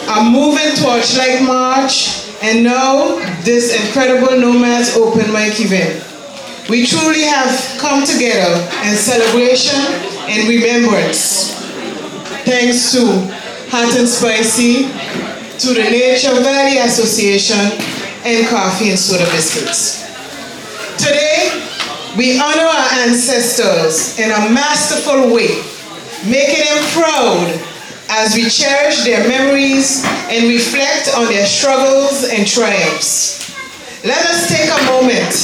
a moving torchlight march, and now this incredible Nomads Open Mic event. We truly have come together in celebration and remembrance. Thanks to Hot and Spicy, to the Nature Valley Association, and Coffee and Soda Biscuits. Today, we honor our ancestors in a masterful way, making them proud as we cherish their memories and reflect on their struggles and triumphs. Let us take a moment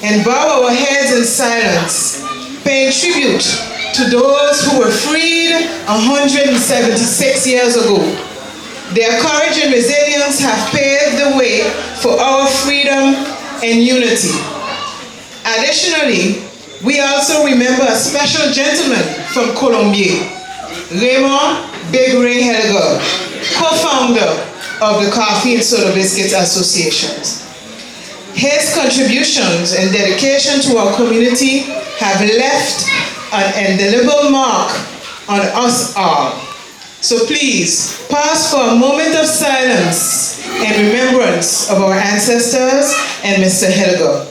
and bow our heads in silence, paying tribute to those who were freed 176 years ago. Their courage and resilience have paved the way for our freedom and unity. Additionally, we also remember a special gentleman from Colombier, Raymond Big Ray Helga, co-founder of the Coffee and Soda Biscuits Association. His contributions and dedication to our community have left an indelible mark on us all. So please, pause for a moment of silence and remembrance of our ancestors and Mr. Helga.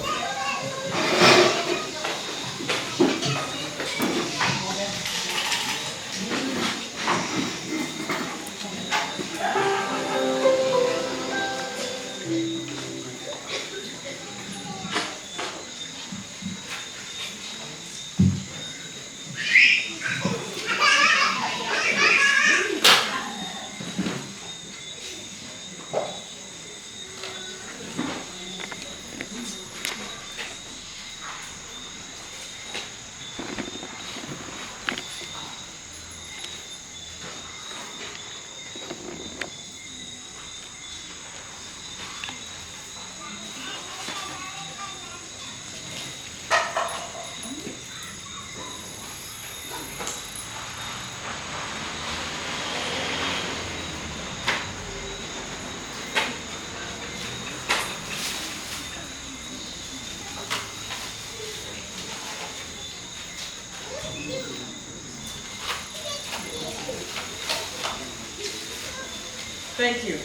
Thank you.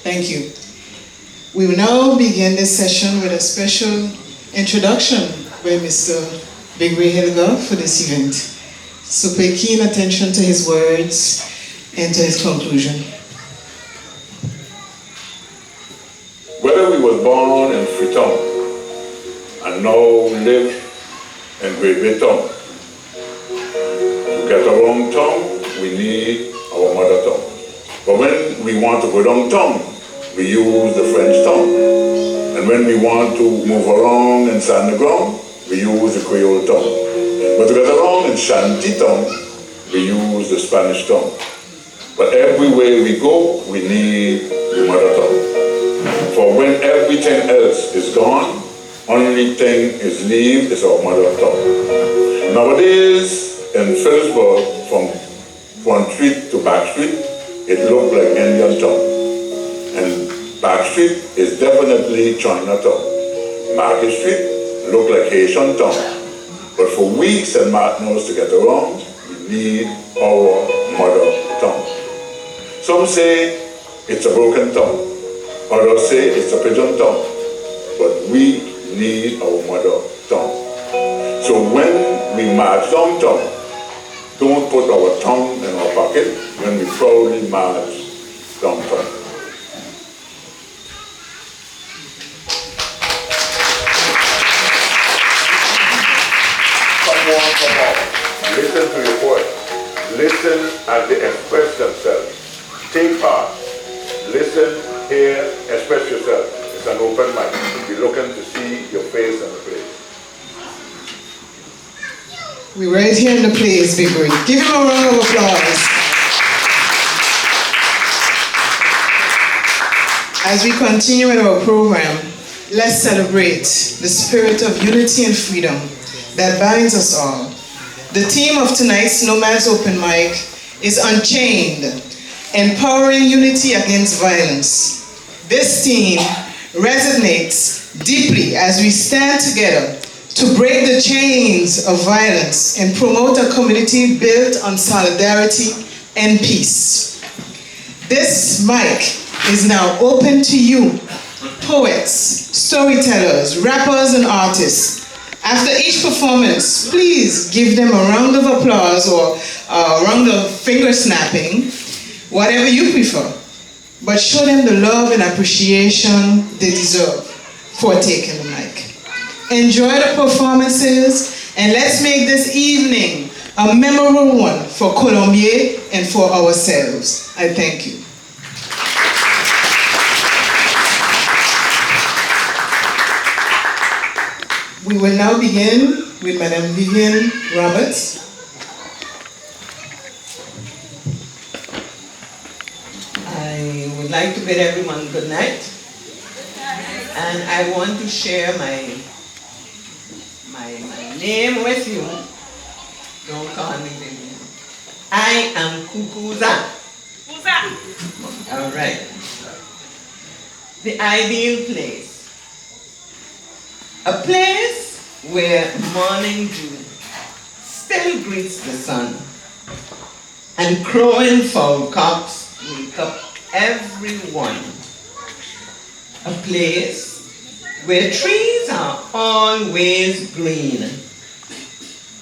Thank you. We will now begin this session with a special introduction by Mr. Big Ray Helga for this event. So pay keen attention to his words and to his conclusion. Whether we were born in Freetown and now live in Great Bay Town, to get around town, we need our mother tongue. But when we want to go downtown, we use the French tongue. And when we want to move around and stand the ground, we use the Creole tongue. But to get around in Shanty tongue, we use the Spanish tongue. But everywhere we go, we need the mother tongue. For when everything else is gone, only thing is left is our mother tongue. Nowadays, in Phillipsburg, from Front Street to Back Street, it looked like Indian town. And Back Street is definitely Chinatown. Market Street looked like Haitian town. But for weeks and Martinos to get around, we need our mother tongue. Some say it's a broken tongue. Others say it's a pigeon tongue. But we need our mother tongue. So when we march downtown, don't put our tongue in our pocket when we proudly march downtown. Come on, come on. Listen to your voice. Listen as they express themselves. Take part. Listen, hear, express yourself. It's an open mic. We're looking to see your face in the place. We're right here in the place, Big Ray. Give him a round of applause. As we continue with our program, let's celebrate the spirit of unity and freedom that binds us all. The theme of tonight's Nomads Open Mic is Unchained, Empowering Unity Against Violence. This theme resonates deeply as we stand together to break the chains of violence and promote a community built on solidarity, and peace. This mic is now open to you, poets, storytellers, rappers, and artists. After each performance, please give them a round of applause or a round of finger snapping, whatever you prefer. But show them the love and appreciation they deserve for taking the mic. Enjoy the performances, and let's make this evening a memorable one for Colombier and for ourselves. I thank you. We will now begin with Madame Vivian Roberts. I would like to bid everyone good night. And I want to share my name with you. Don't call me Vivian. I am Kukuza. All right. The ideal place. A place where morning dew still greets the sun, and crowing fowl cocks wake up everyone. A place where trees are always green,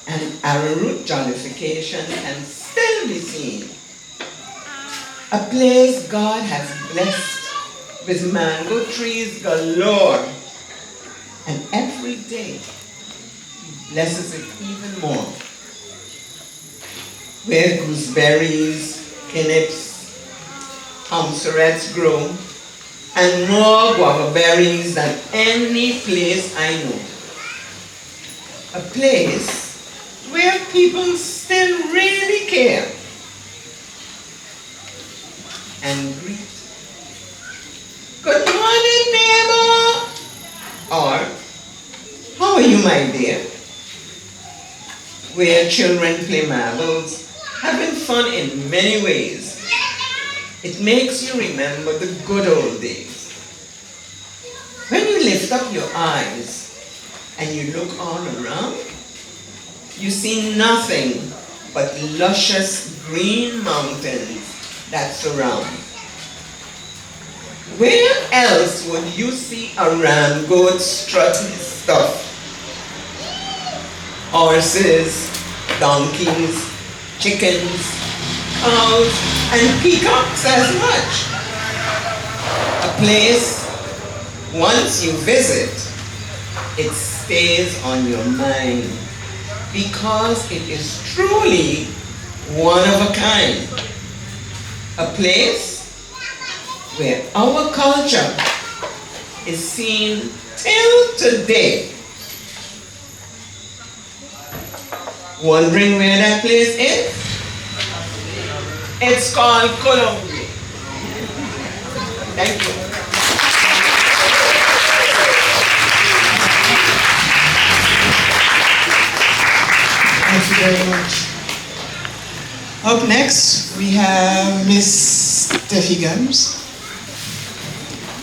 and arrowroot jollification can still be seen. A place God has blessed with mango trees galore, and every day He blesses it even more. Where gooseberries, kinnips, homserets grow, and more guava berries than any place I know. A place where people still really care and greet. Good morning, neighbor. Or, how are you, my dear? Where children play marbles, having fun in many ways. It makes you remember the good old days. When you lift up your eyes and you look all around, you see nothing but luscious green mountains that surround. Where else would you see a ram goat strutting stuff? Horses, donkeys, chickens, cows, and peacocks as much. A place, once you visit, it stays on your mind because it is truly one of a kind. A place where our culture is seen till today. Wondering where that place is? It's called Colombia. Thank you. Thank you very much. Up next, we have Miss Steffi Gums.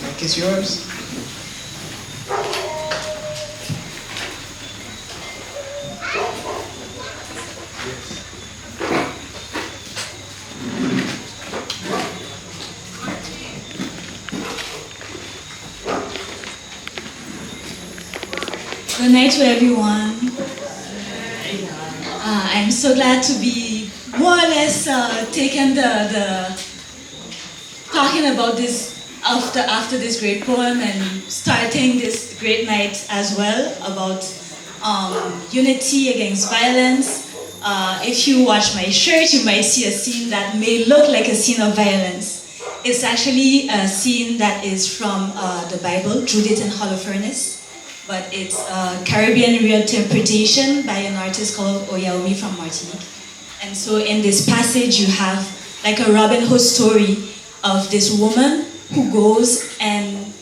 Mic is yours. Good night to everyone. I'm so glad to be more or less taking talking about this after this great poem and starting this great night as well about unity against violence. If you watch my shirt, you might see a scene that may look like a scene of violence. It's actually a scene that is from the Bible, Judith and Holofernes. But it's a Caribbean reinterpretation by an artist called Oyaomi from Martinique. And so in this passage, you have like a Robin Hood story of this woman who goes and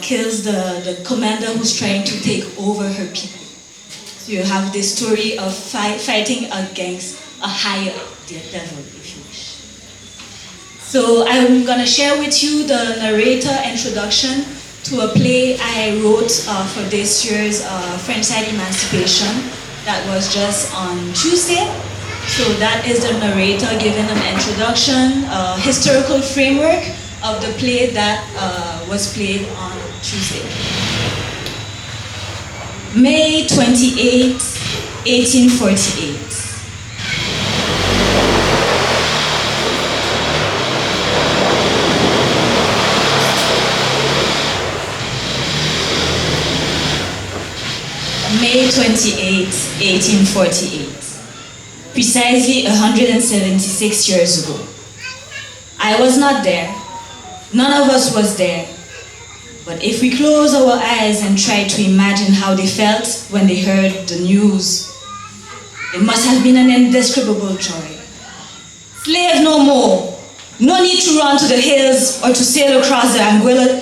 kills the commander who's trying to take over her people. So you have this story of fighting against a higher devil, if you wish. So I'm gonna share with you the narrator introduction to a play I wrote for this year's French Side Emancipation that was just on Tuesday. So that is the narrator giving an introduction, historical framework of the play that was played on Tuesday. May 28, 1848. May 28, 1848. Precisely 176 years ago. I was not there. None of us was there. But if we close our eyes and try to imagine how they felt when they heard the news, it must have been an indescribable joy. Slave no more. No need to run to the hills or to sail across the Anguilla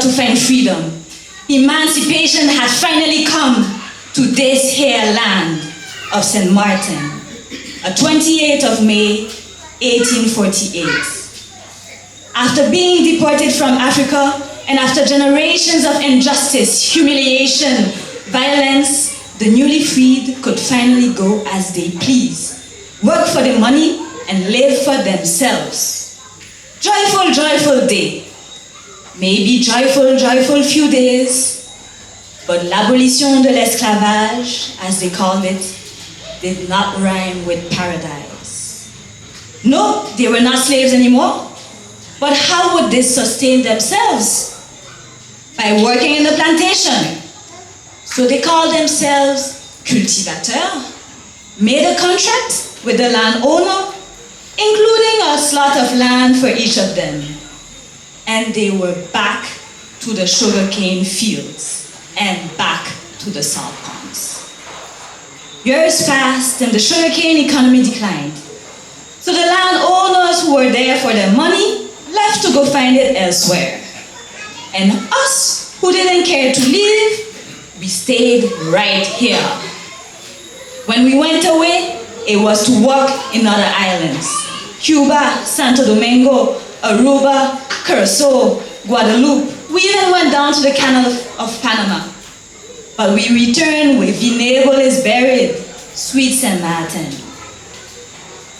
to find freedom. Emancipation had finally come to this here land of St. Martin, a 28th of May, 1848. After being deported from Africa and after generations of injustice, humiliation, violence, the newly freed could finally go as they please, work for the money and live for themselves. Joyful, joyful day. Maybe joyful, joyful few days, but l'abolition de l'esclavage, as they called it, did not rhyme with paradise. No, they were not slaves anymore. But how would they sustain themselves? By working in the plantation. So they called themselves cultivateurs, made a contract with the landowner, including a slot of land for each of them. And they were back to the sugarcane fields and back to the salt ponds. Years passed and the sugarcane economy declined. So the landowners who were there for their money left to go find it elsewhere. And us who didn't care to leave, we stayed right here. When we went away, it was to work in other islands. Cuba, Santo Domingo, Aruba, Curacao, Guadeloupe. We even went down to the Canal of Panama. But we returned where Vinable is buried, sweet St. Martin.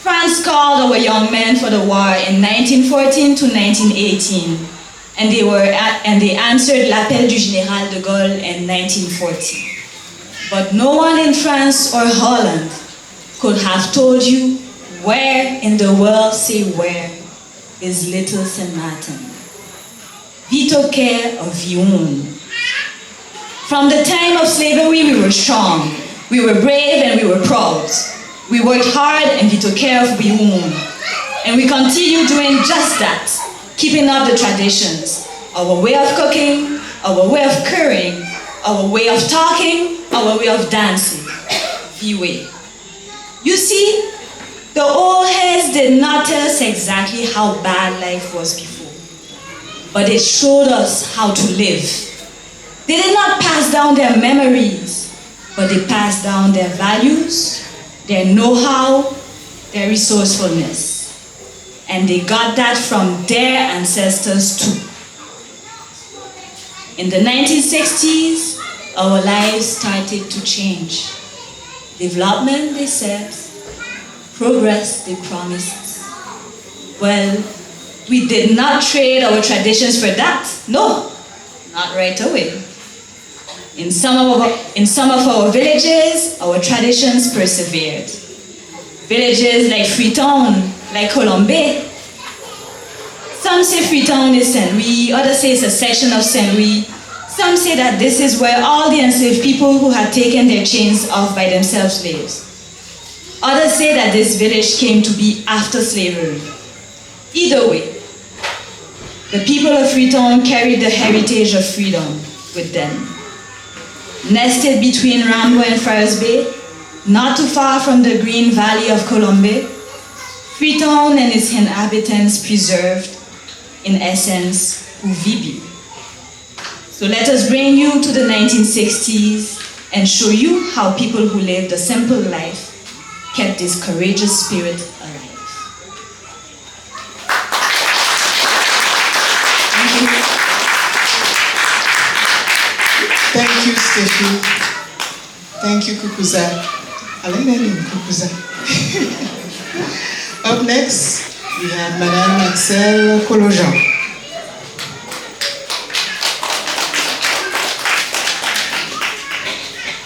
France called our young men for the war in 1914 to 1918, and they answered l'appel du Général de Gaulle in 1940. But no one in France or Holland could have told you where in the world, say where, is little St. Martin. Vito Care of Viun. From the time of slavery, we were strong, we were brave, and we were proud. We worked hard and we took care of Viun. And we continue doing just that, keeping up the traditions, our way of cooking, our way of currying, our way of talking, our way of dancing. Viwe. You see, the old heads did not tell us exactly how bad life was before, but they showed us how to live. They did not pass down their memories, but they passed down their values, their know-how, their resourcefulness. And they got that from their ancestors too. In the 1960s, our lives started to change. Development, they said. Progress, they promised. Well, we did not trade our traditions for that. No, not right away. In some of our villages, our traditions persevered. Villages like Freetown, like Colombe. Some say Freetown is Saint Louis, others say it's a section of Saint Louis. Some say that this is where all the enslaved people who had taken their chains off by themselves lives. Others say that this village came to be after slavery. Either way, the people of Freetown carried the heritage of freedom with them. Nested between Rambo and Friars Bay, not too far from the green valley of Colombe, Freetown and its inhabitants preserved, in essence, Uvibi. So let us bring you to the 1960s and show you how people who lived a simple life kept this courageous spirit alive. Thank you, Steffi. Thank you, Kukuza. Up next, we have Madame Axel Kolojan.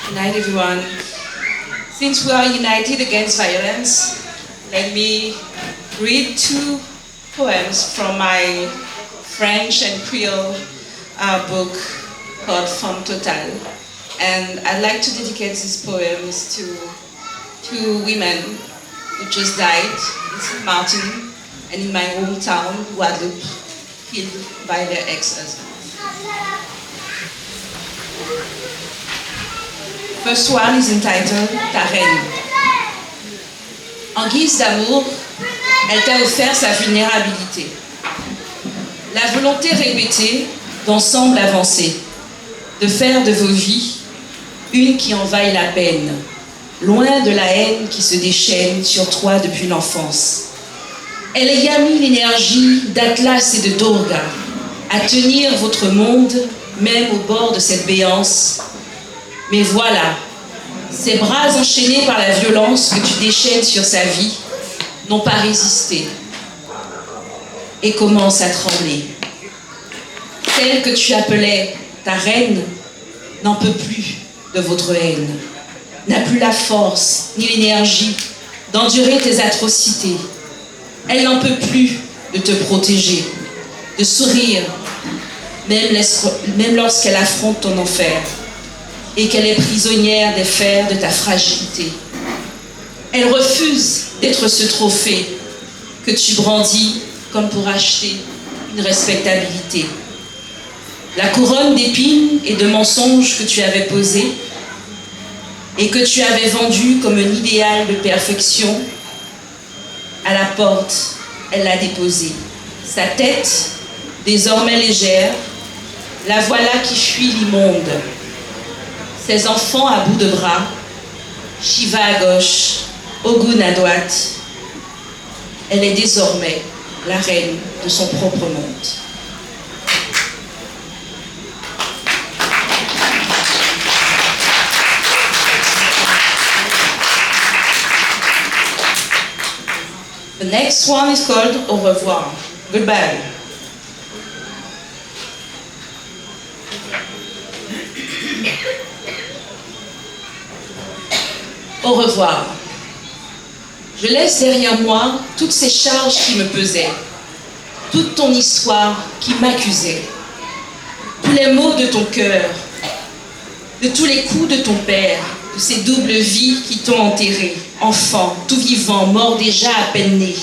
Good night, everyone. Since we are united against violence, let me read two poems from my French and Creole book called Femme Totale. And I'd like to dedicate these poems to two women who just died in St. Martin and in my hometown, Guadeloupe, killed by their ex-husbands. First one is entitled Ta reine. En guise d'amour, elle t'a offert sa vulnérabilité. La volonté répétée d'ensemble avancer, de faire de vos vies une qui en vaille la peine, loin de la haine qui se déchaîne sur toi depuis l'enfance. Elle y a mis l'énergie d'Atlas et de Dorga à tenir votre monde, même au bord de cette béance. Mais voilà, ces bras enchaînés par la violence que tu déchaînes sur sa vie n'ont pas résisté et commencent à trembler. Celle que tu appelais ta reine n'en peut plus de votre haine, n'a plus la force ni l'énergie d'endurer tes atrocités. Elle n'en peut plus de te protéger, de sourire, même lorsqu'elle affronte ton enfer et qu'elle est prisonnière des fers de ta fragilité. Elle refuse d'être ce trophée que tu brandis comme pour acheter une respectabilité. La couronne d'épines et de mensonges que tu avais posée et que tu avais vendue comme un idéal de perfection, à la porte, elle l'a déposée. Sa tête, désormais légère, la voilà qui fuit l'immonde. Ses enfants à bout de bras, Shiva à gauche, Ogun à droite. Elle est désormais la reine de son propre monde. The next one is called Au revoir, goodbye. Au revoir. Je laisse derrière moi toutes ces charges qui me pesaient, toute ton histoire qui m'accusait, tous les maux de ton cœur, de tous les coups de ton père, de ces doubles vies qui t'ont enterré, enfant, tout vivant, mort déjà à peine né,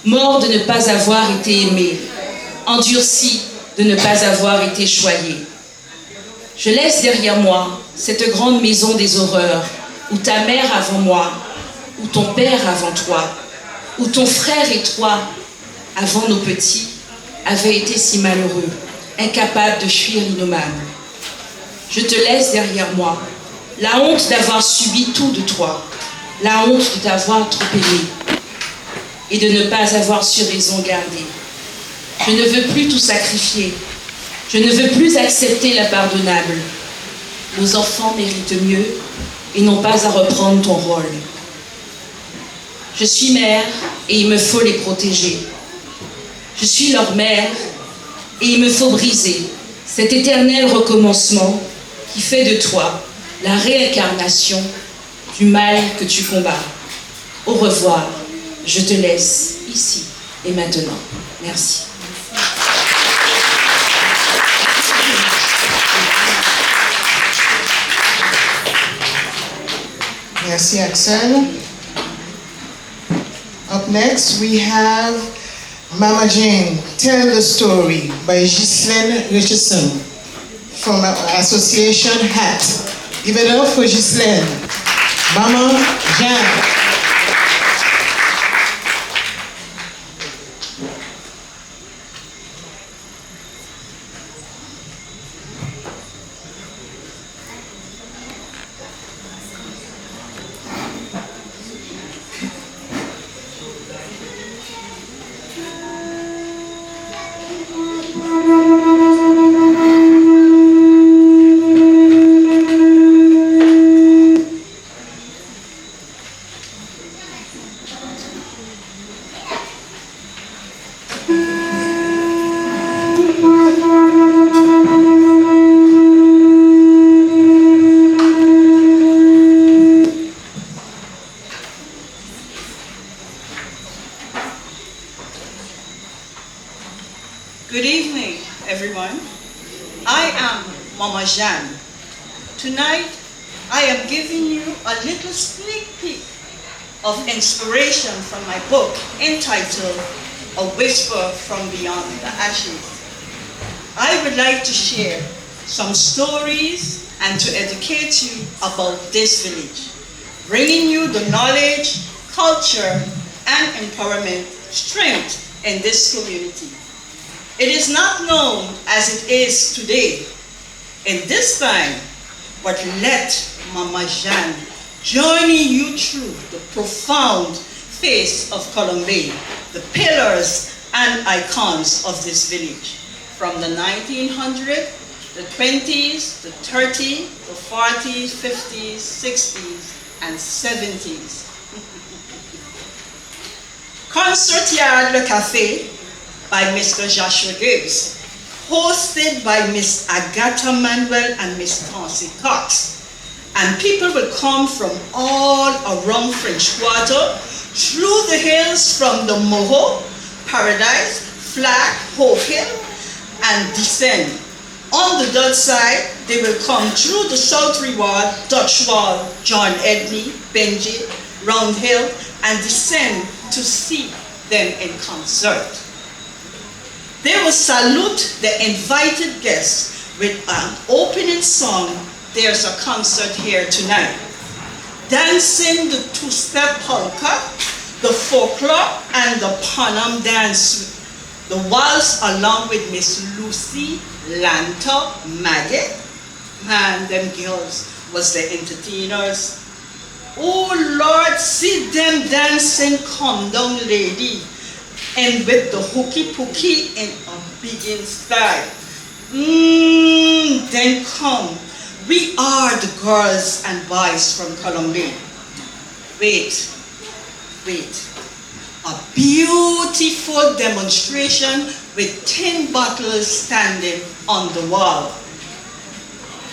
mort de ne pas avoir été aimé, endurci de ne pas avoir été choyé. Je laisse derrière moi cette grande maison des horreurs, où ta mère avant moi, où ton père avant toi, où ton frère et toi, avant nos petits, avaient été si malheureux, incapables de fuir l'innommable. Je te laisse derrière moi la honte d'avoir subi tout de toi, la honte de t'avoir trop aimé et de ne pas avoir su raison garder. Je ne veux plus tout sacrifier, je ne veux plus accepter l'impardonnable. Nos enfants méritent mieux et n'ont pas à reprendre ton rôle. Je suis mère et il me faut les protéger. Je suis leur mère et il me faut briser cet éternel recommencement qui fait de toi la réincarnation du mal que tu combats. Au revoir, je te laisse ici et maintenant. Merci. Merci, Axel. Up next, we have Mama Jane, Tell the Story by Ghislaine Richardson from Association HAT. Give it up for Ghislaine. Mama Jane. Good evening, everyone. I am Mama Jeanne. Tonight, I am giving you a little sneak peek of inspiration from my book entitled A Whisper from Beyond the Ashes. I would like to share some stories and to educate you about this village, bringing you the knowledge, culture, and empowerment strength in this community. It is not known as it is today in this time, but let Mama Jeanne journey you through the profound face of Colombia, the pillars and icons of this village, from the 1900s, the 20s, the 30s, the 40s, 50s, 60s, and 70s. Concert Yard Le Café by Mr. Joshua Gibbs, hosted by Miss Agatha Manuel and Miss Tansy Cox. And people will come from all around French Quarter, through the hills from the Moho, Paradise, Flag, Hope Hill, and descend. On the Dutch side, they will come through the South Reward, Dutch Wall, John Edney, Benji, Round Hill, and descend to see them in concert. They will salute the invited guests with an opening song, There's a Concert Here Tonight. Dancing the two-step polka, the folklore, and the Panam dance, the waltz along with Miss Lucy, Lanta, Maggie. Man, them girls was the entertainers. Oh Lord, see them dancing, come down lady, and with the hooky pooky in a big style. Then come, we are the girls and boys from Colombia. Wait. A beautiful demonstration with tin bottles standing on the wall.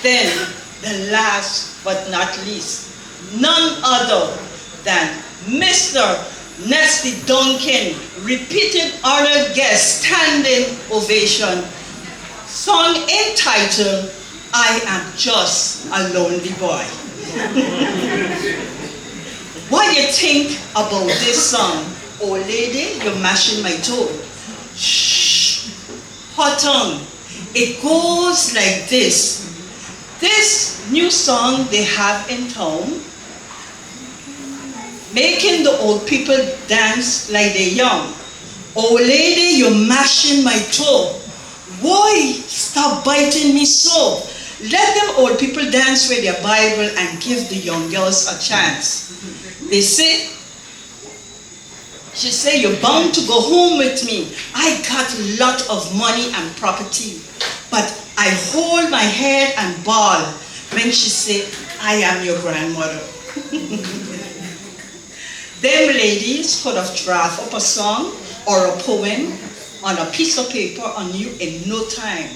Then, the last but not least, none other than Mr. Nesty Duncan, repeated honored guest, standing ovation, song entitled, I Am Just a Lonely Boy. What do you think about this song? Oh lady, you're mashing my toe. Shh, hot tongue. It goes like this. This new song they have in town, making the old people dance like they're young. Oh lady, you're mashing my toe. Why stop biting me so? Let them old people dance with their Bible and give the young girls a chance. They say, she say, you're bound to go home with me. I got a lot of money and property, but I hold my head and bawl when she say, I am your grandmother. Them ladies could have drafted up a song or a poem on a piece of paper on you in no time.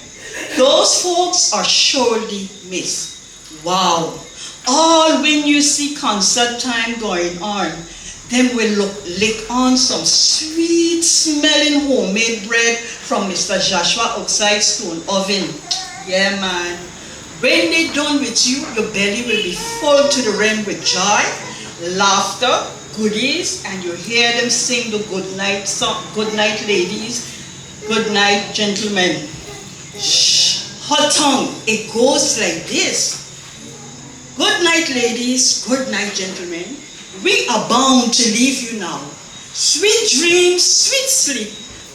Those folks are surely missed. Wow. All when you see concert time going on, them will lick on some sweet smelling homemade bread from Mr. Joshua outside Stone Oven. Yeah, man. When they're done with you, your belly will be full to the rim with joy, laughter, goodies, and you hear them sing the good night song. Good night, ladies. Good night, gentlemen. Shh, hot tongue. It goes like this. Good night, ladies. Good night, gentlemen. We are bound to leave you now. Sweet dreams, sweet sleep.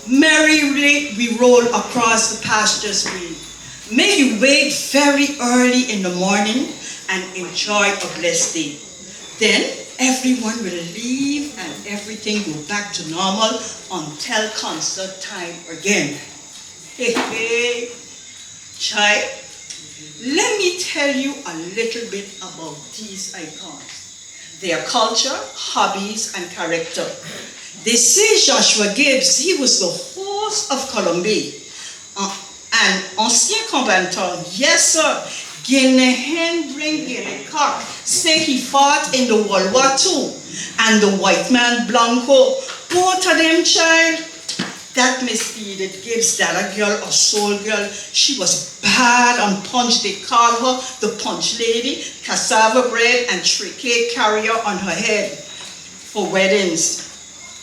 Merrily we roll across the pastures green. May you wake very early in the morning and enjoy a blessed day. Then everyone will leave and everything go back to normal until concert time again. Hey, child, let me tell you a little bit about these icons, their culture, hobbies, and character. They say Joshua Gibbs, he was the host of Colombia, an ancien combattant, yes sir, Guinean bring Guinea cock, say he fought in the World War II, and the white man Blanco, both of them child, That Miss Edith Gibbs, that a girl, a soul girl, she was bad on punch. They called her the punch lady, cassava bread and tray cake carrier on her head for weddings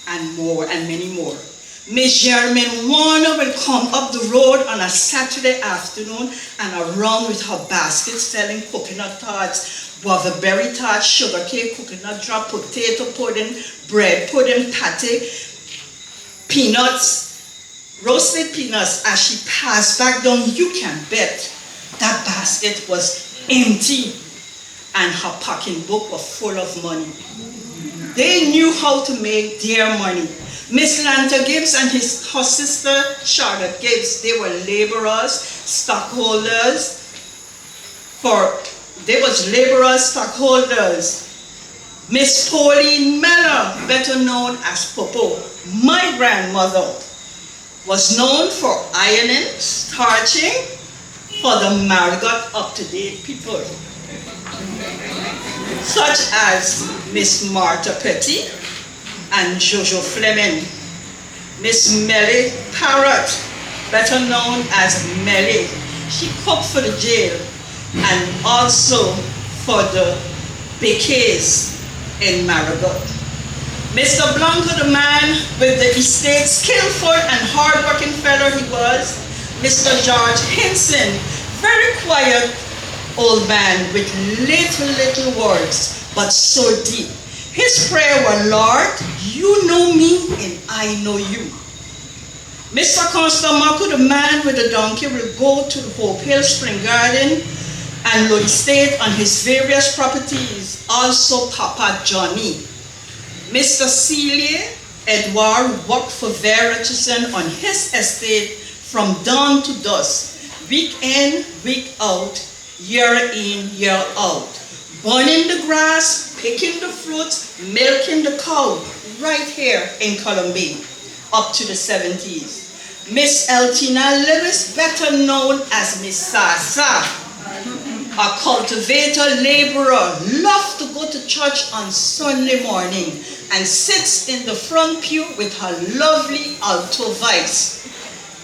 and more and many more. Miss Germaine Warner will come up the road on a Saturday afternoon and around with her basket selling coconut tarts, guava berry tart, sugar cake, coconut drop, potato pudding, bread pudding, pate, peanuts, roasted peanuts. As she passed back down, you can bet that basket was empty and her pocketbook was full of money. They knew how to make their money. Miss Lanta Gibbs and her sister Charlotte Gibbs, they were laborers, stockholders. Miss Pauline Mellor, better known as Popo, my grandmother, was known for ironing, starching for the Marigot up-to-date people, such as Miss Martha Petty and Jojo Fleming. Miss Melly Parrott, better known as Melly, she cooked for the jail and also for the Becquets in Marigot. Mr. Blanco, the man with the estate, skillful and hard-working fellow he was. Mr. George Hinson, very quiet old man with little words, but so deep. His prayer was, Lord, you know me and I know you. Mr. Constamaku, the man with the donkey, will go to the Hope Hill Spring Garden and Lloyd Estate on his various properties, also Papa Johnny. Mr. Celia Edward worked for Verachison on his estate from dawn to dusk, week in, week out, year in, year out. Burning the grass, picking the fruits, milking the cow, right here in Columbia, up to the 70s. Miss Eltina Lewis, better known as Miss Sasa, a cultivator, laborer, loved to go to church on Sunday morning and sits in the front pew with her lovely alto voice.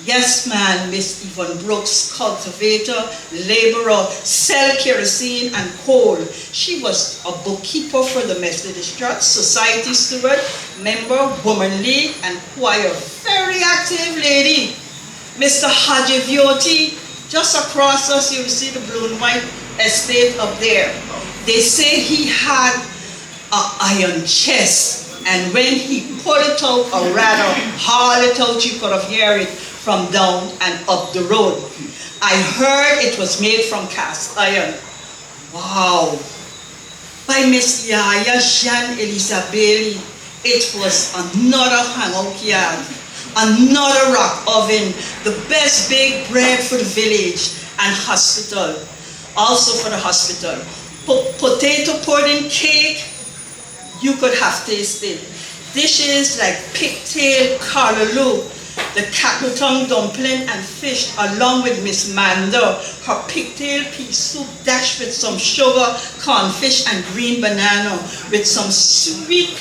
Yes, man, Miss Yvonne Brooks, cultivator, laborer, sell kerosene and coal. She was a bookkeeper for the Methodist Church, society steward, member, woman league, and choir. Very active lady. Mr. Haji Vioti, just across us, you see the blue and white estate up there. They say he had an iron chest, and when he pulled it out, or rather hauled it out, you could have heard it from down and up the road. I heard it was made from cast iron. Wow. By Miss Yaya Jean Elizabeth, it was another hangout yard, another rock oven, the best baked bread for the village and hospital, also for the hospital. Potato pudding, cake, you could have tasted. Dishes like pigtail, callaloo, the cattle tongue dumpling and fish, along with Miss Manda, her pigtail pea soup dashed with some sugar, cornfish and green banana, with some sweet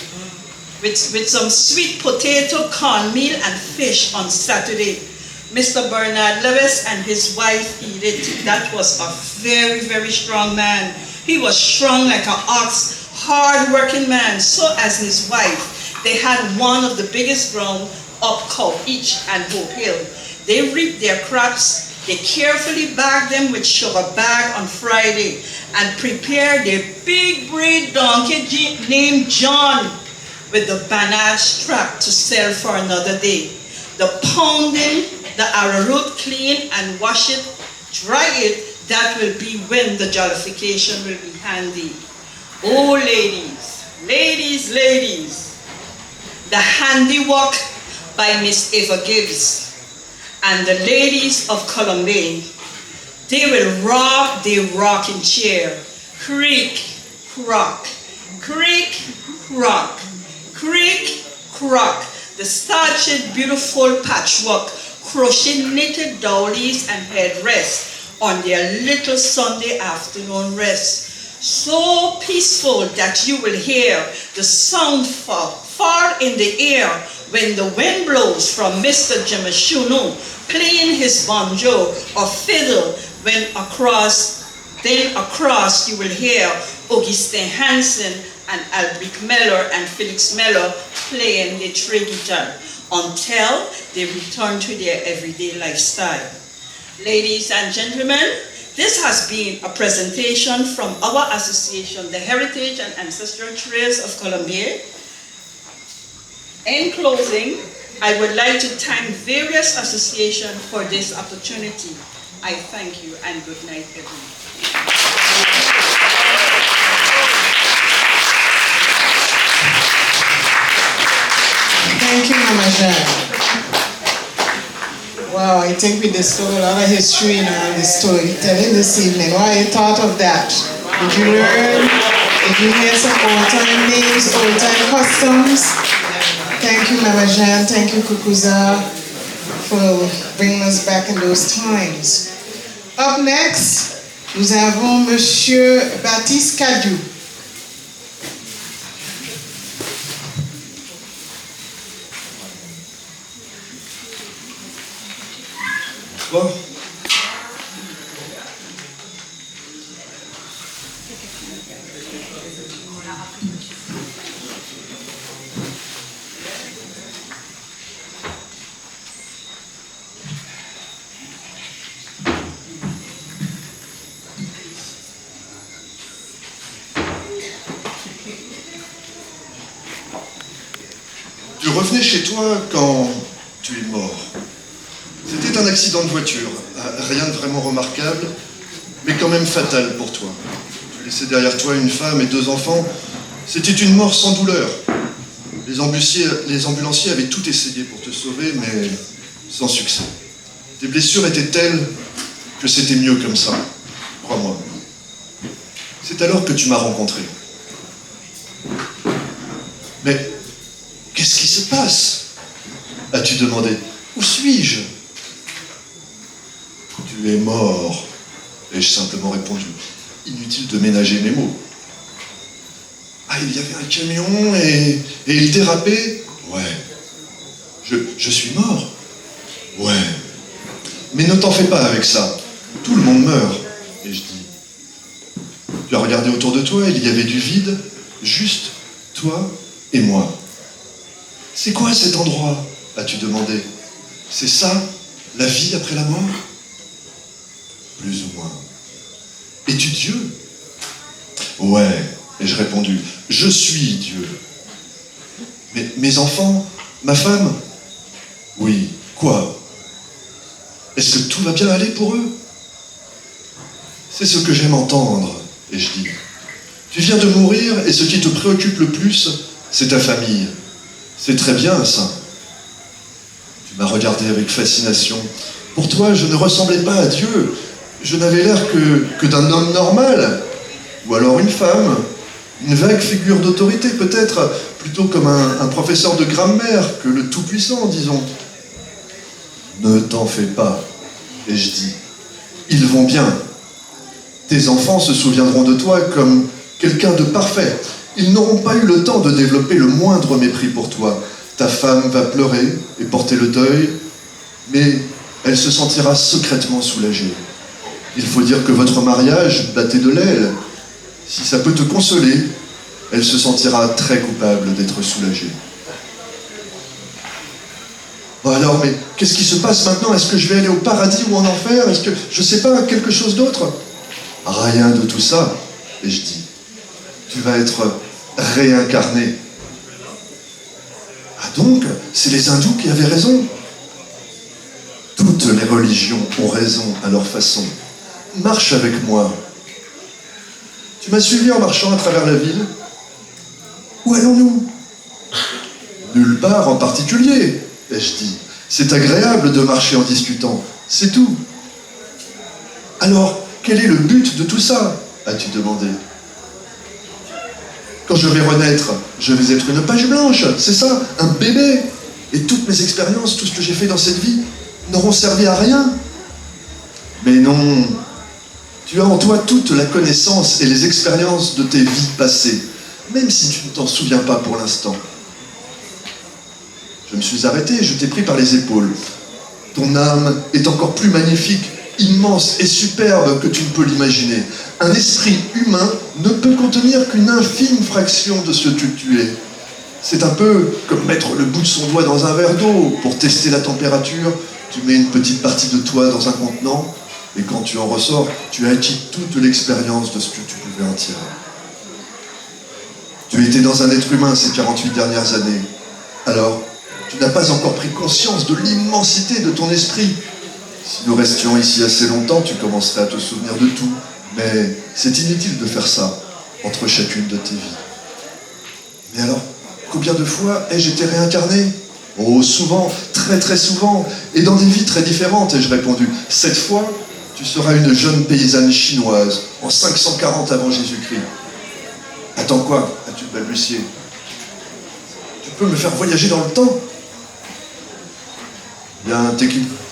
potato, cornmeal and fish on Saturday. Mr. Bernard Lewis and his wife Edith, that was a very strong man. He was strong like an ox, hard-working man, so as his wife. They had one of the biggest ground up Cow each and Hope Hill. They reaped their crops, they carefully bagged them with sugar bag on Friday and prepared their big breed donkey named John with the banana strap to sell for another day. The pounding, the arrowroot clean and wash it, dry it, that will be when the jollification will be handy. Oh ladies, the handiwork by Miss Eva Gibbs and the ladies of Columbia. They will rock their rocking chair. Creak, rock, creak, rock, creak, rock. The starched, beautiful patchwork, crochet knitted dowlies and headrests on their little Sunday afternoon rest. So peaceful that you will hear the sound far in the air when the wind blows from Mr. Jimashunu playing his banjo or fiddle, then across you will hear Augustin Hansen and Albrecht Meller and Felix Meller playing the tray guitar until they return to their everyday lifestyle. Ladies and gentlemen, this has been a presentation from our association, the Heritage and Ancestral Trails of Colombia. In closing, I would like to thank various associations for this opportunity. I thank you and good night, everyone. Thank you, Mama Jean. Wow, I think we discovered a lot of history in the storytelling this evening. Why you thought of that? Did you learn? Did you hear some old-time names, old-time customs? Thank you, Mama Jean. Thank you, Kukuza, for bringing us back in those times. Up next, nous avons Monsieur Baptiste Cadieux. Bon. Tu revenais chez toi quand tu es mort. C'était un accident de voiture, rien de vraiment remarquable, mais quand même fatal pour toi. Tu laissais derrière toi une femme et 2 enfants. C'était une mort sans douleur. Les ambulanciers avaient tout essayé pour te sauver, mais sans succès. Tes blessures étaient telles que c'était mieux comme ça, crois-moi. C'est alors que tu m'as rencontré. Mais qu'est-ce qui se passe ? As-tu demandé. Où suis-je ? Tu es mort, ai-je simplement répondu. Inutile de ménager mes mots. Ah, il y avait un camion et il dérapait ? Ouais. Je suis mort ? Ouais. Mais ne t'en fais pas avec ça. Tout le monde meurt, ai-je dit. Tu as regardé autour de toi, il y avait du vide, juste toi et moi. C'est quoi cet endroit ? As-tu demandé. C'est ça, la vie après la mort ? Plus ou moins. Es-tu Dieu ? Ouais, ai-je répondu. Je suis Dieu. Mais mes enfants, ma femme ? Oui, quoi ? Est-ce que tout va bien aller pour eux ? C'est ce que j'aime entendre, ai-je dit. Tu viens de mourir et ce qui te préoccupe le plus, c'est ta famille. C'est très bien, ça. Tu m'as regardé avec fascination. Pour toi, je ne ressemblais pas à Dieu. Je n'avais l'air que d'un homme normal. Ou alors une femme. Une vague figure d'autorité, peut-être. Plutôt comme un professeur de grammaire que le Tout-Puissant, disons. Ne t'en fais pas, ai-je dit. Ils vont bien. Tes enfants se souviendront de toi comme quelqu'un de parfait. Ils n'auront pas eu le temps de développer le moindre mépris pour toi. Ta femme va pleurer et porter le deuil, mais elle se sentira secrètement soulagée. Il faut dire que votre mariage battait de l'aile. Si ça peut te consoler, elle se sentira très coupable d'être soulagée. Bon alors, mais qu'est-ce qui se passe maintenant ? Est-ce que je vais aller au paradis ou en enfer ? Est-ce que, je sais pas, quelque chose d'autre ? Rien de tout ça, ai-je dit. Tu vas être réincarné. Ah donc, c'est les hindous qui avaient raison. Toutes les religions ont raison à leur façon. Marche avec moi. Tu m'as suivi en marchant à travers la ville. Où allons-nous ? Nulle part en particulier, ai-je dit. C'est agréable de marcher en discutant, c'est tout. Alors, quel est le but de tout ça ? As-tu demandé. Quand je vais renaître, je vais être une page blanche, c'est ça, un bébé. Et toutes mes expériences, tout ce que j'ai fait dans cette vie, n'auront servi à rien. Mais non, tu as en toi toute la connaissance et les expériences de tes vies passées, même si tu ne t'en souviens pas pour l'instant. Je me suis arrêté, je t'ai pris par les épaules. Ton âme est encore plus magnifique, immense et superbe que tu ne peux l'imaginer. Un esprit humain ne peut contenir qu'une infime fraction de ce que tu es. C'est un peu comme mettre le bout de son doigt dans un verre d'eau. Pour tester la température, tu mets une petite partie de toi dans un contenant, et quand tu en ressors, tu as acquis toute l'expérience de ce que tu pouvais en tirer. Tu étais dans un être humain ces 48 dernières années. Alors, tu n'as pas encore pris conscience de l'immensité de ton esprit. Si nous restions ici assez longtemps, tu commencerais à te souvenir de tout. Mais c'est inutile de faire ça entre chacune de tes vies. Mais alors, combien de fois ai-je été réincarné? Oh, souvent, très très souvent, et dans des vies très différentes, ai-je répondu. Cette fois, tu seras une jeune paysanne chinoise, en 540 avant Jésus-Christ. Attends quoi? As-tu balbutié? Tu peux me faire voyager dans le temps? Bien,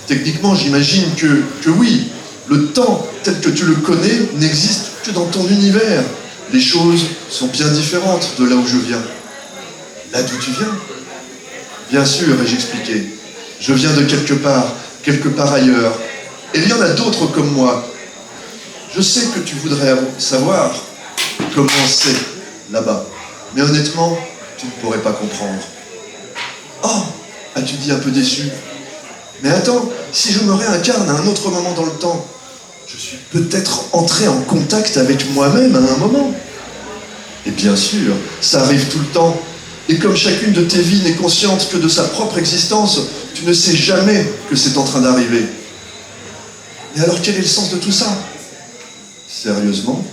techniquement, j'imagine que oui, le temps tel que tu le connais n'existe que dans ton univers. Les choses sont bien différentes de là où je viens. Là d'où tu viens? Bien sûr, ai-je expliqué. Je viens de quelque part ailleurs. Et il y en a d'autres comme moi. Je sais que tu voudrais savoir comment c'est là-bas. Mais honnêtement, tu ne pourrais pas comprendre. Oh, as-tu dit un peu déçu? Mais attends, si je me réincarne à un autre moment dans le temps, je suis peut-être entré en contact avec moi-même à un moment. Et bien sûr, ça arrive tout le temps. Et comme chacune de tes vies n'est consciente que de sa propre existence, tu ne sais jamais que c'est en train d'arriver. Mais alors quel est le sens de tout ça? Sérieusement,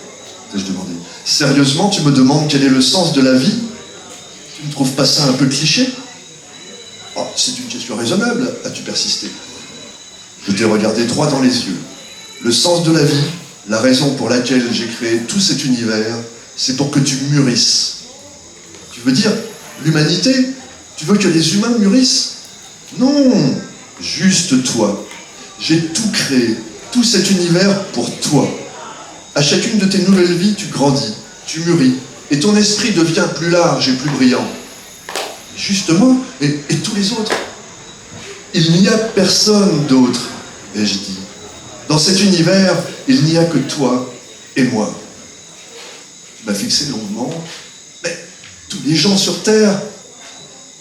t'ai-je demandé. Sérieusement, tu me demandes quel est le sens de la vie? Tu ne trouves pas ça un peu cliché? Oh, c'est une question raisonnable, as-tu persisté. Je t'ai regardé droit dans les yeux. Le sens de la vie, la raison pour laquelle j'ai créé tout cet univers, c'est pour que tu mûrisses. Tu veux dire l'humanité? Tu veux que les humains mûrissent? Non, juste toi. J'ai tout créé, tout cet univers pour toi. À chacune de tes nouvelles vies, tu grandis, tu mûris, et ton esprit devient plus large et plus brillant. Juste moi et tous les autres. Il n'y a personne d'autre, ai-je dit. Dans cet univers, il n'y a que toi et moi. Tu m'as fixé longuement. Mais tous les gens sur Terre,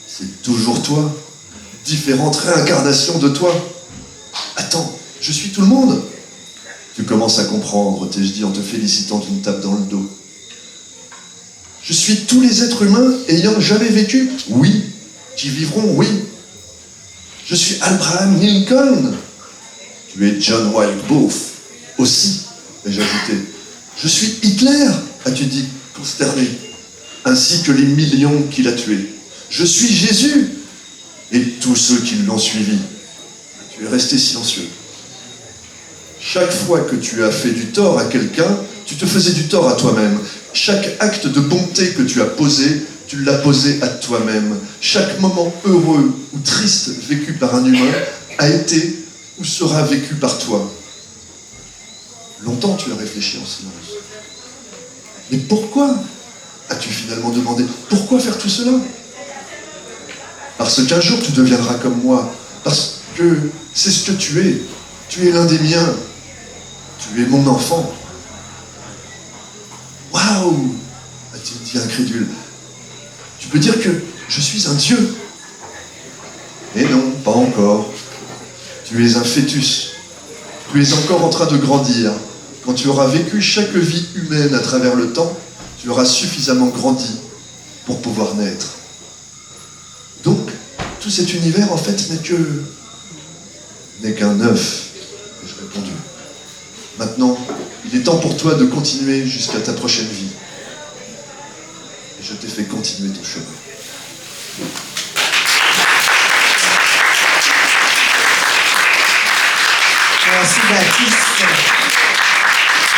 c'est toujours toi. Différentes réincarnations de toi. Attends, je suis tout le monde. Tu commences à comprendre, t'ai-je dit en te félicitant d'une tape dans le dos. Je suis tous les êtres humains ayant jamais vécu, oui, qui vivront, oui. Je suis Abraham Lincoln. Tu es John Wilkes Booth, aussi, ai-je ajouté. Je suis Hitler, as-tu dit, consterné, ainsi que les millions qu'il a tués. Je suis Jésus, et tous ceux qui l'ont suivi. Tu es resté silencieux. Chaque fois que tu as fait du tort à quelqu'un, tu te faisais du tort à toi-même. Chaque acte de bonté que tu as posé, tu l'as posé à toi-même. Chaque moment heureux ou triste vécu par un humain a été ou sera vécu par toi. Longtemps tu as réfléchi en silence. Mais pourquoi as-tu finalement demandé? Pourquoi faire tout cela? Parce qu'un jour tu deviendras comme moi. Parce que c'est ce que tu es. Tu es l'un des miens. Tu es mon enfant. Waouh! A-t-il dit incrédule. Tu peux dire que je suis un dieu? Eh non, pas encore. Tu es un fœtus. Tu es encore en train de grandir. Quand tu auras vécu chaque vie humaine à travers le temps, tu auras suffisamment grandi pour pouvoir naître. Donc, tout cet univers, en fait, n'est qu'un œuf, ai-je répondu. Maintenant, il est temps pour toi de continuer jusqu'à ta prochaine vie. Et je t'ai fait continuer ton chemin. Merci Baptiste.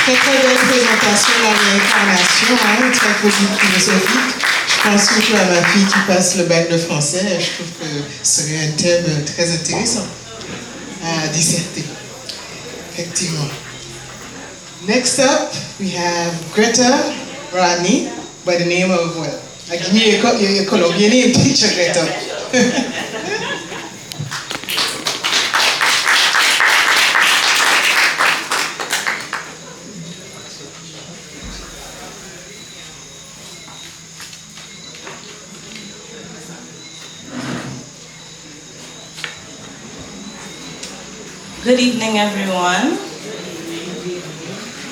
Très très belle présentation de la réincarnation, très philosophique. Je pense surtout à ma fille qui passe le bac de français. Je trouve que ce serait un thème très intéressant à disserter. Effectivement. Next up, we have Greta Rodney by the name of, well, I give you a Colombian name, teacher Greta. Good evening, everyone.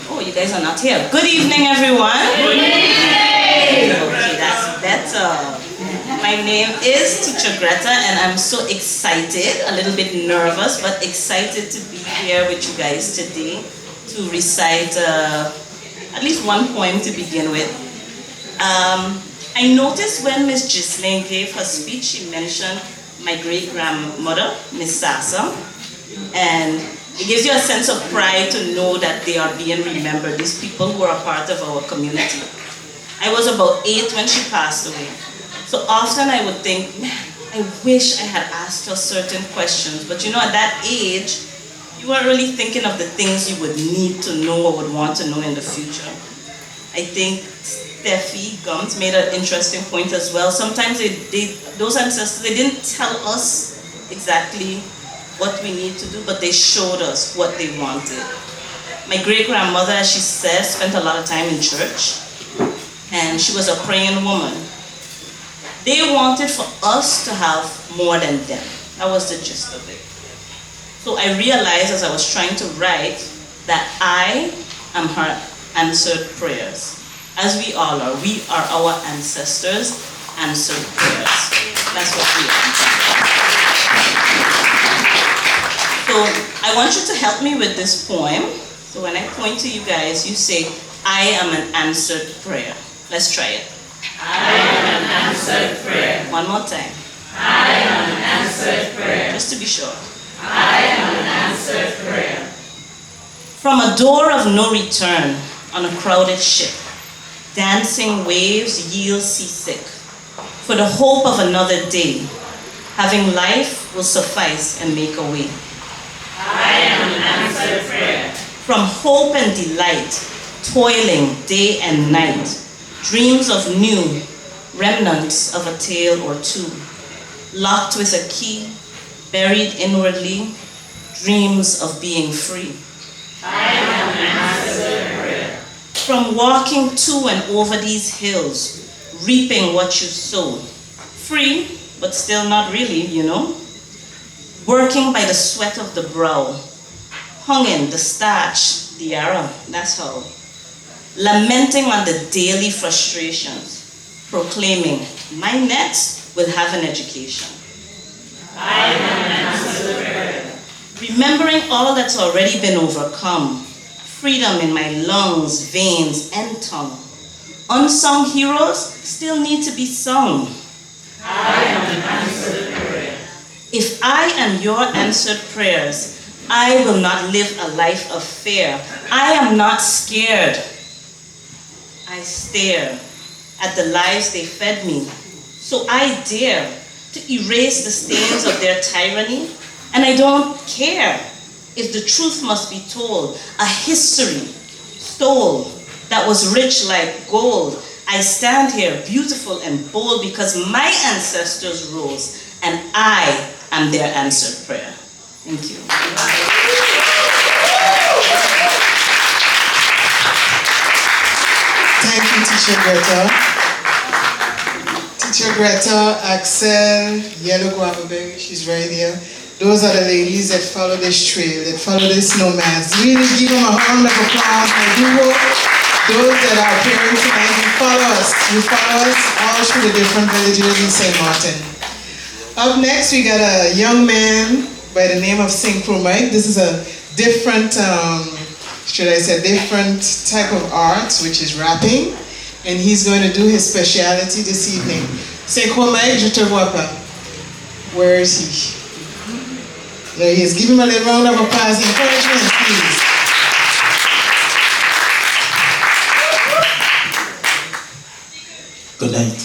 Oh, you guys are not here. Good evening, everyone. Good evening. Okay, that's better. My name is Teacher Greta, and I'm so excited, a little bit nervous, but excited to be here with you guys today to recite at least one poem to begin with. I noticed when Miss Ghislaine gave her speech, she mentioned my great-grandmother, Miss Sassa. And it gives you a sense of pride to know that they are being remembered, these people who are a part of our community. I was about 8 when she passed away. So often I would think, man, I wish I had asked her certain questions. But you know, at that age, you weren't really thinking of the things you would need to know or would want to know in the future. I think Steffi Gums made an interesting point as well. Sometimes those ancestors, they didn't tell us exactly what we need to do, but they showed us what they wanted. My great-grandmother, as she says, spent a lot of time in church, and she was a praying woman. They wanted for us to have more than them. That was the gist of it. So I realized as I was trying to write that I am her answered prayers. As we all are. We are our ancestors' answered prayers. That's what we are. So I want you to help me with this poem. So when I point to you guys, you say, I am an answered prayer. Let's try it. I am an answered prayer. One more time. I am an answered prayer. Just to be sure. I am an answered prayer. From a door of no return on a crowded ship, dancing waves yield seasick. For the hope of another day, having life will suffice and make a way. I am an answered prayer. From hope and delight, toiling day and night, dreams of new, remnants of a tale or two, locked with a key, buried inwardly, dreams of being free. I am an answered prayer. From walking to and over these hills, reaping what you sow, free, but still not really, you know, working by the sweat of the brow, hunging the starch, the arrow, that's how. Lamenting on the daily frustrations, proclaiming, my next will have an education. I am an answered prayer. Remembering all that's already been overcome, freedom in my lungs, veins, and tongue. Unsung heroes still need to be sung. I am an answered prayer. If I am your answered prayers, I will not live a life of fear. I am not scared. I stare at the lies they fed me. So I dare to erase the stains of their tyranny. And I don't care if the truth must be told. A history stole that was rich like gold. I stand here beautiful and bold because my ancestors rose and I am their answered prayer. Thank you. Thank you, Teacher Greta. Teacher Greta, Axel, Yellow Guava Berry, she's right here. Those are the ladies that follow this trail, that follow this nomads. Really give them a round of applause. I do hope those that are appearing tonight, you follow us. You follow us all through the different villages in St. Martin. Up next, we got a young man by the name of Synchro Mike. This is a different, different type of art, which is rapping. And he's going to do his speciality this evening. Synchro Mike, je te vois pas. Where is he? There he is. Give him a little round of applause. Encouragement, please. Good night.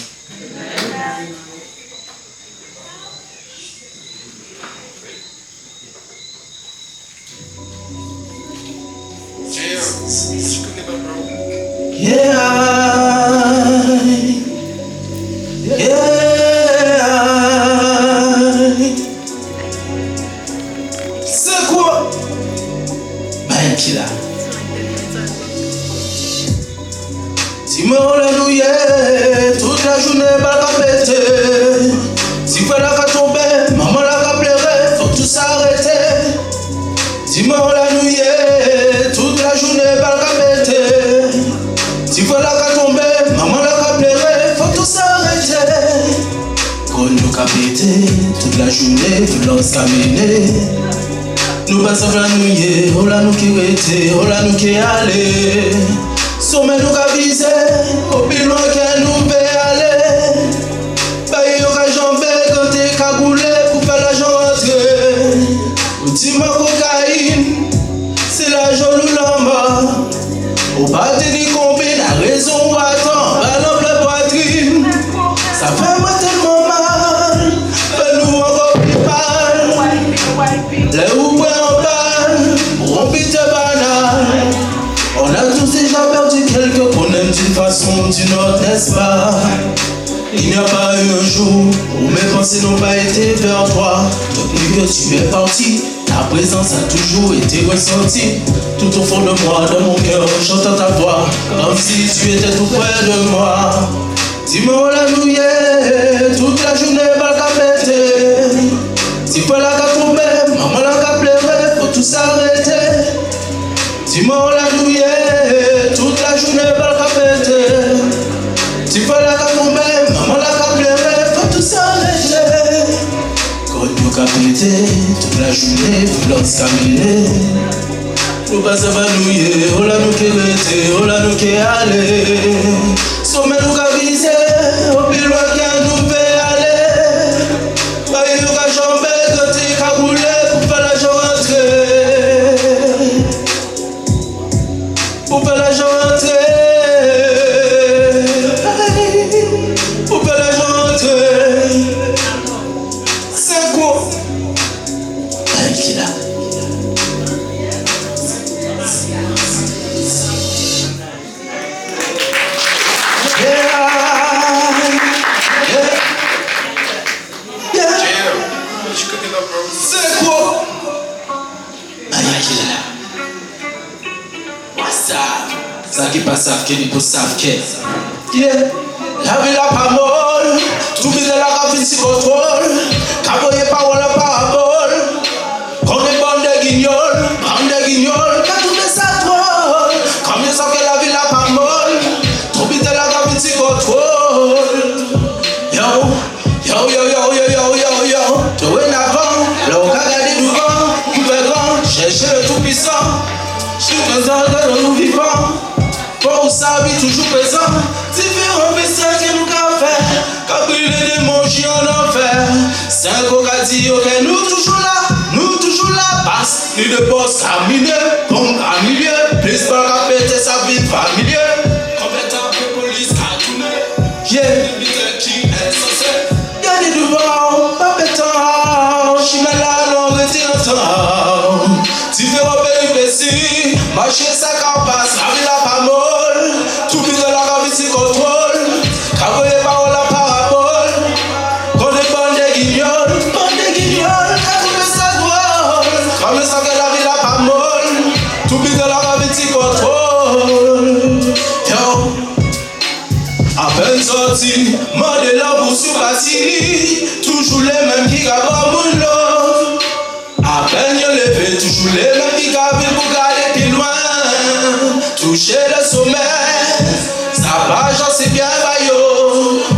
Yeah. journée, violence caminée. Nous passons la nuit, on la nous qui était, on la nous qui allait. Sommet nous qui visé, au plus loin que nous peut aller. Baye occasion fait quand t'es cagoulé pour faire l'argent rentrer. Dis-moi cocaïne, c'est l'argent nous l'envoie. Au pas te dire combien la raison ou attend, ballon plein poitrine. Ça fait moi tellement mal, fais-nous encore plus mal. Les où en balle, on pite banal. On a tous déjà perdu quelqu'un qu'on aime d'une façon ou d'une autre, n'est-ce pas? Il n'y a pas eu un jour où mes pensées n'ont pas été vers toi. Depuis que tu es parti, ta présence a toujours été ressentie. Tout au fond de moi, dans mon cœur, j'entends ta voix, comme si tu étais tout près de moi. Dis-moi la nuit, toute la journée, mal qu'à péter. Si pas la qu'à tomber, maman la qu'à pleurer, faut tout s'arrêter. Dis-moi la nuit, toute la journée, mal qu'à péter. Si pas la qu'à tomber, maman la qu'à pleurer, faut tout s'arrêter. Quand nous qu'à péter, toute la journée, violence caminée. Nous pas s'évanouir, on l'a nous qui rester, on l'a nous qui aller. Sommet nous qui viser, au plus loin que nous peut aller. Baye nous qui jamber, quand t'es cagoulé, pour faire l'argent rentrer. Pour faire l'argent rentrer. Pour faire l'argent rentrer. C'est quoi? Qui là? C'est quoi? Ça qui passe à qui n'est pas savent qui. La vie la parole, tout vide la ravine si contrôle. Cavoyer parole la parabole. Qu'on est bande de guignols, quand tout est ça drôle. Comme ils savent que la vie la parole, tout vide la ravine si contrôle. Yo, tout est avant, l'on a gardé devant, gouvernant, chercher le tout-puissant. Je suis présent dans nous vivants, pour ça vie toujours présent. Différents messages que nous avons fait, quand brûler des monchis en enfer. C'est un coca dit, ok, nous toujours là, passe, ni de boss caminé, comme un milieu, plus par la péter sa vie familière. Compétent pour police, cartoonné, qui est censé. Gardez devant, pas pétant, je suis malade, on retire un temps. Différents péripéties, marcher sa campagne, la vie la pas molle, tout vide la ravine si contrôle, cavoyer parole la parabole, qu'on est bande de guignols, quand tout est ça drôle, comme ça que la vie la pas molle, tout vide la ravine si contrôle. Yo, à peine sorti, mandez la bourse sur Batini, toujours les mêmes qui gardent mon love. À peine yo levé, toujours les mêmes qui gardent pour garder plus loin. Toucher le sommet, ça va, j'en sais bien, bayo.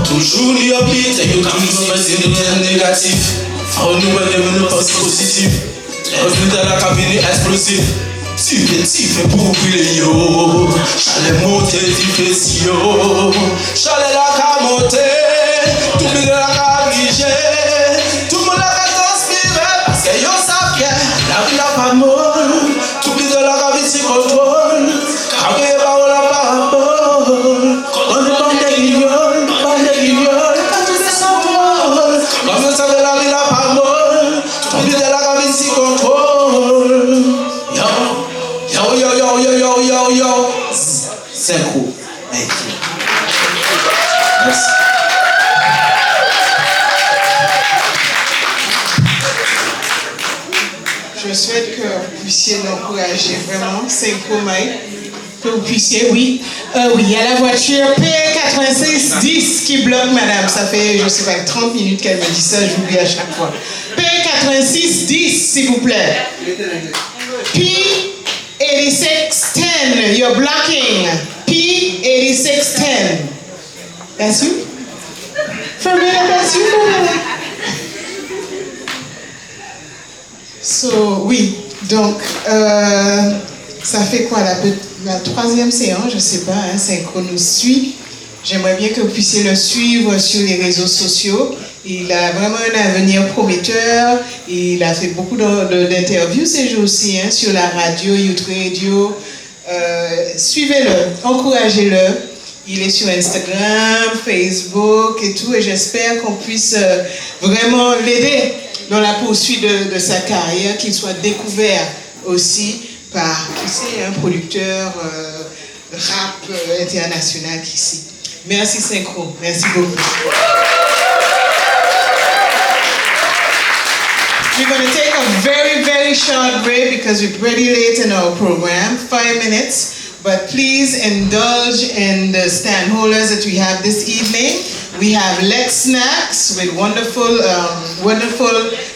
Toujours ni habite, et yo toujours des négatifs. Faut nous mettre une pensée positive. Revenu dans la cabine explosive. Tu fais pour brûler yo. Chalet monter, tu fais si yo. Chalet la ka monter, tout le monde la ka griger. Tout le monde la ka transpirer, parce que yo savent bien, la vie la pas molle. Tout le monde la ka vite contrôle. Cavoyer parole la parabole. On est bande de guignols, quand tout est sans drôle. Comme ça que la vie la pas molle. Tout le monde la ka vite contrôle. Yo. C'est cool. Merci. Je souhaite que vous puissiez l'encourager vraiment. C'est cool, Mike. Que vous puissiez, oui. Oui, à la voiture P8610 qui bloque, madame. Ça fait, je sais pas, 30 minutes qu'elle me dit ça, j'oublie à chaque fois. P8610, s'il vous plaît. P8610, you're blocking. P8610. That's you? From there, that's you. So, oui, donc, ça fait quoi, la troisième séance, je ne sais pas, hein, Synchro nous suit. J'aimerais bien que vous puissiez le suivre sur les réseaux sociaux. Il a vraiment un avenir prometteur. Il a fait beaucoup d'interviews ces jours-ci, hein, sur la radio, Youth Radio. Suivez-le, encouragez-le. Il est sur Instagram, Facebook et tout, et j'espère qu'on puisse vraiment l'aider dans la poursuite de sa carrière, qu'il soit découvert aussi par, tu sais, un producteur rap international ici. Merci Synchro, merci beaucoup. We're going to take a very, very short break because we're pretty late in our program, 5 minutes. But please indulge in the stand holders that we have this evening. We have Lex Snacks with wonderful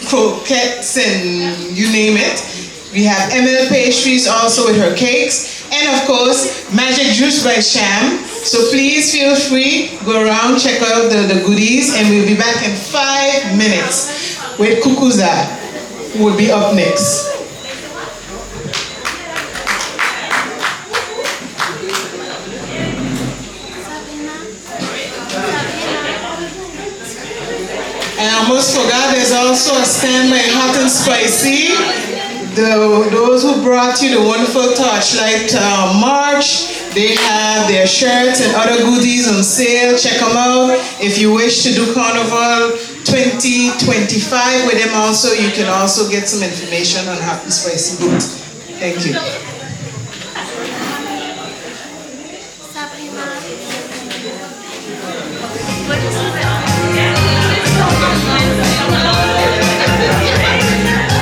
croquettes and you name it. We have ML Pastries also with her cakes. And of course, Magic Juice by Sham. So please feel free, go around, check out the goodies, and we'll be back in 5 minutes with Kukuza, who will be up next. And I almost forgot, there's also a stand by Hot and Spicy. Those who brought you the wonderful Torchlight March, they have their shirts and other goodies on sale. Check them out. If you wish to do Carnival 2025 with them also, you can also get some information on Hot and Spicy booth. Thank you. What is it?